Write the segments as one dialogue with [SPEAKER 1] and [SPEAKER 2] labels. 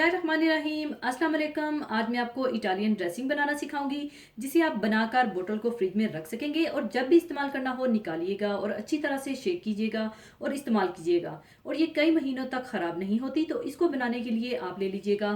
[SPEAKER 1] बिस्मिल्लाहिर्रहमानिर्रहीम। अस्सलाम वालेकुम। आज मैं आपको इटालियन ड्रेसिंग बनाना सिखाऊंगी, जिसे आप बनाकर बोतल को फ्रिज में रख सकेंगे और जब भी इस्तेमाल करना हो निकालिएगा और अच्छी तरह से शेक कीजिएगा और इस्तेमाल कीजिएगा और ये कई महीनों तक ख़राब नहीं होती। तो इसको बनाने के लिए आप ले लीजिएगा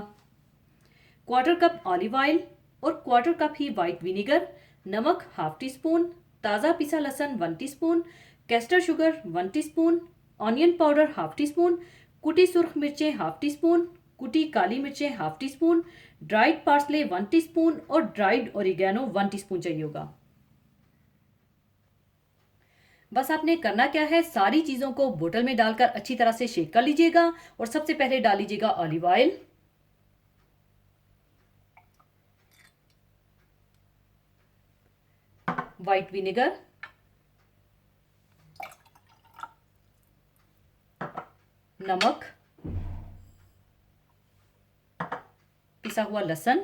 [SPEAKER 1] 1/4 कप ऑलिव ऑयल और 1/4 कप ही वाइट विनेगर, नमक 1/2 टीस्पून, ताज़ा पिसा लहसुन 1 teaspoon, castor sugar 1 teaspoon, onion powder 1/2 teaspoon, कुटी सुर्ख मिर्चें 1/2 टीस्पून, कुटी काली मिर्चें 1/2 टीस्पून, ड्राइड पार्सले 1 टीस्पून और ड्राइड ओरिगेनो 1 टीस्पून चाहिए होगा। बस आपने करना क्या है, सारी चीज़ों को बोतल में डालकर अच्छी तरह से शेक कर लीजिएगा और सबसे पहले डाल लीजिएगा ऑलिव ऑयल, वाइट विनेगर, नमक, पिसा हुआ लहसुन,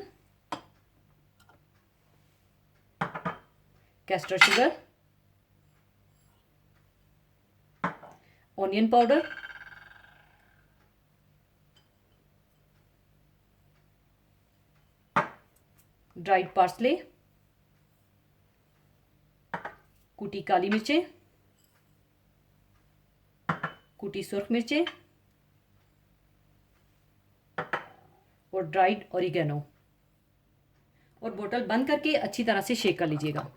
[SPEAKER 1] castor sugar, onion powder, dried parsley, कुटी काली मिर्चें, कुटी सुर्ख मिर्चें और ड्राइड ओरिगेनो, और बोतल बंद करके अच्छी तरह से शेक कर लीजिएगा।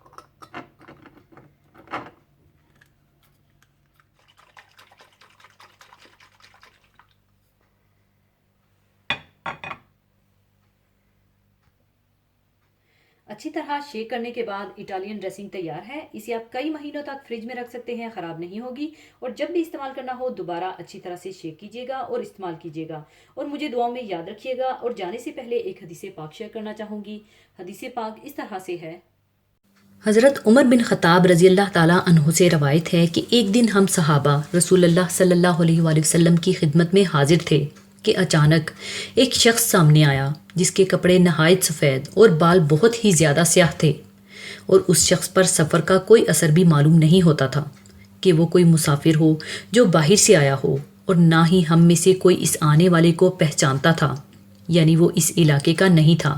[SPEAKER 1] अच्छी तरह शेक करने के बाद इटालियन ड्रेसिंग तैयार है। इसे आप कई महीनों तक फ्रिज में रख सकते हैं, ख़राब नहीं होगी। और जब भी इस्तेमाल करना हो दोबारा अच्छी तरह से शेक कीजिएगा और इस्तेमाल कीजिएगा। और मुझे दुआओं में याद रखिएगा। और जाने से पहले एक हदीस पाक शेयर करना चाहूँगी। हदीस पाक इस तरह से है।
[SPEAKER 2] हज़रत उमर बिन ख़त्ताब रज़ी अल्लाह ताला अन्हु से रवायत है कि एक दिन हम सहाबा रसूलुल्लाह सल्लल्लाहु अलैहि वसल्लम की खिदमत में हाजिर थे कि अचानक एक शख्स सामने आया जिसके कपड़े नहायत सफ़ेद और बाल बहुत ही ज़्यादा स्याह थे, और उस शख्स पर सफ़र का कोई असर भी मालूम नहीं होता था कि वो कोई मुसाफिर हो जो बाहर से आया हो, और ना ही हम में से कोई इस आने वाले को पहचानता था, यानी वो इस इलाके का नहीं था।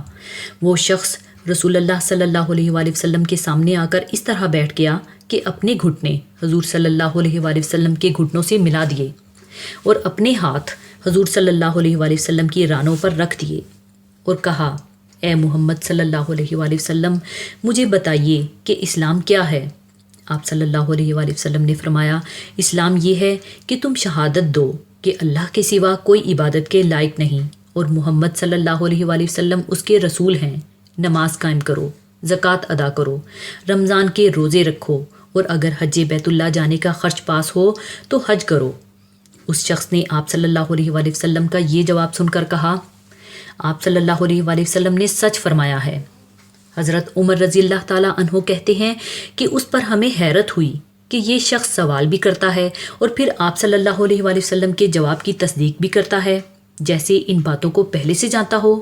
[SPEAKER 2] वो शख्स रसूलुल्लाह सल्लल्लाहु अलैहि वसल्लम के सामने आकर इस तरह बैठ गया कि अपने घुटने हजूर सल्लल्लाहु अलैहि वसल्लम के घुटनों से मिला दिए और अपने हाथ हजूर सल्लल्लाहु अलैहि वसल्लम की रानों पर रख दिए और कहा, ए मोहम्मद सल्लल्लाहु अलैहि वसल्लम, मुझे बताइए कि इस्लाम क्या है। आप सल्लल्लाहु अलैहि वसल्लम ने फरमाया, इस्लाम ये है कि तुम शहादत दो कि अल्लाह के सिवा कोई इबादत के लायक नहीं और मोहम्मद सल्लल्लाहु अलैहि वसल्लम उसके रसूल हैं। नमाज कायम करो, ज़कात अदा करो, रमज़ान के रोज़े रखो, और अगर हज बैतुल्लाह जाने का ख़र्च पास हो तो हज करो। उस शख्स ने आप सल्लल्लाहु अलैहि वसल्लम का ये जवाब सुनकर कहा, आप सल्लल्लाहु अलैहि वसल्लम ने सच फरमाया है। हज़रत उमर रज़ी अल्लाह ताला अन्हो कहते हैं कि उस पर हमें हैरत हुई कि ये शख्स सवाल भी करता है और फिर आप सल्लल्लाहु अलैहि वसल्लम के जवाब की तस्दीक भी करता है, जैसे इन बातों को पहले से जानता हो।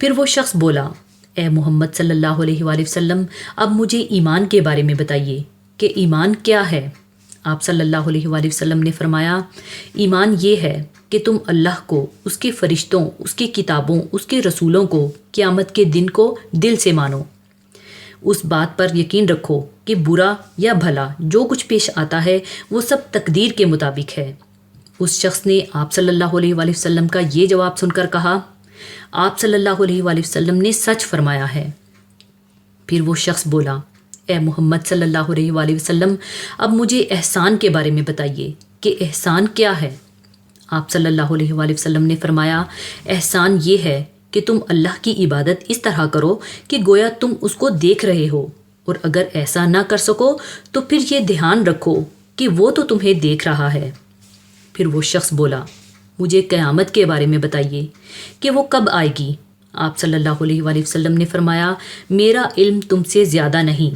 [SPEAKER 2] फिर वो शख्स बोला, ए मोहम्मद सल्लल्लाहु अलैहि वसल्लम, अब मुझे ईमान के बारे में बताइए कि ईमान क्या है। आप सल्लल्लाहु अलैहि वसल्लम ने फरमाया, ईमान ये है कि तुम अल्लाह को, उसके फ़रिश्तों, उसकी किताबों, उसके रसूलों को, क़यामत के दिन को दिल से मानो। उस बात पर यकीन रखो कि बुरा या भला जो कुछ पेश आता है वो सब तकदीर के मुताबिक है। उस शख्स ने आप सल्लल्लाहु अलैहि वसल्लम का ये जवाब सुनकर कहा, आप सल्लल्लाहु अलैहि वसल्लम ने सच फरमाया है। फिर वो शख्स बोला, ए मोहम्मद सल्लल्लाहु अलैहि वसल्लम, अब मुझे एहसान के बारे में बताइए कि एहसान क्या है। आप सल्लल्लाहु अलैहि वसल्लम ने फरमाया, एहसान ये है कि तुम अल्लाह की इबादत इस तरह करो कि गोया तुम उसको देख रहे हो, और अगर ऐसा ना कर सको तो फिर ये ध्यान रखो कि वो तो तुम्हें देख रहा है। फिर वो शख्स बोला, मुझे क़यामत के बारे में बताइए कि वो कब आएगी। आप सल्लल्लाहु अलैहि वसल्लम ने फरमाया, मेरा इल्म तुमसे ज़्यादा नहीं।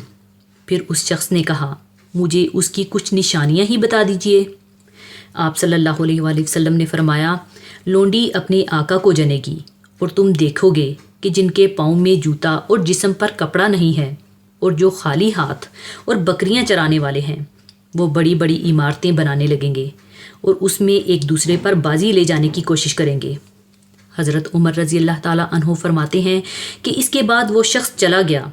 [SPEAKER 2] फिर उस शख्स ने कहा, मुझे उसकी कुछ निशानियां ही बता दीजिए। आप सल्लल्लाहु अलैहि वसल्लम ने फरमाया, लोंडी अपने आका को जनेगी और तुम देखोगे कि जिनके पाँव में जूता और जिस्म पर कपड़ा नहीं है और जो खाली हाथ और बकरियां चराने वाले हैं, वो बड़ी बड़ी इमारतें बनाने लगेंगे और उसमें एक दूसरे पर बाजी ले जाने की कोशिश करेंगे। حضرت عمر رضی اللہ تعالیٰ عنہ فرماتے ہیں کہ اس کے بعد وہ شخص چلا گیا۔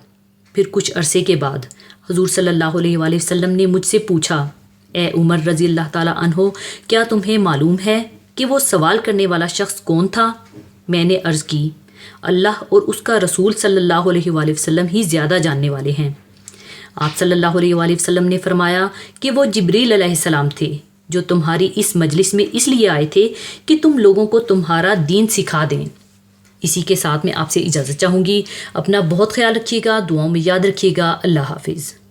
[SPEAKER 2] پھر کچھ عرصے کے بعد حضور صلی اللہ علیہ وآلہ وسلم نے مجھ سے پوچھا، اے عمر رضی اللہ تعالیٰ عنہ، کیا تمہیں معلوم ہے کہ وہ سوال کرنے والا شخص کون تھا؟ میں نے عرض کی، اللہ اور اس کا رسول صلی اللہ علیہ وآلہ وسلم ہی زیادہ جاننے والے ہیں۔ آپ صلی اللہ علیہ وآلہ وسلم نے فرمایا کہ وہ جبریل علیہ السلام تھے جو تمہاری اس مجلس میں اس لیے آئے تھے کہ تم لوگوں کو تمہارا دین سکھا دیں۔ اسی کے ساتھ میں آپ سے اجازت چاہوں گی۔ اپنا بہت خیال رکھیے گا، دعاؤں میں یاد رکھیے گا۔ اللہ حافظ۔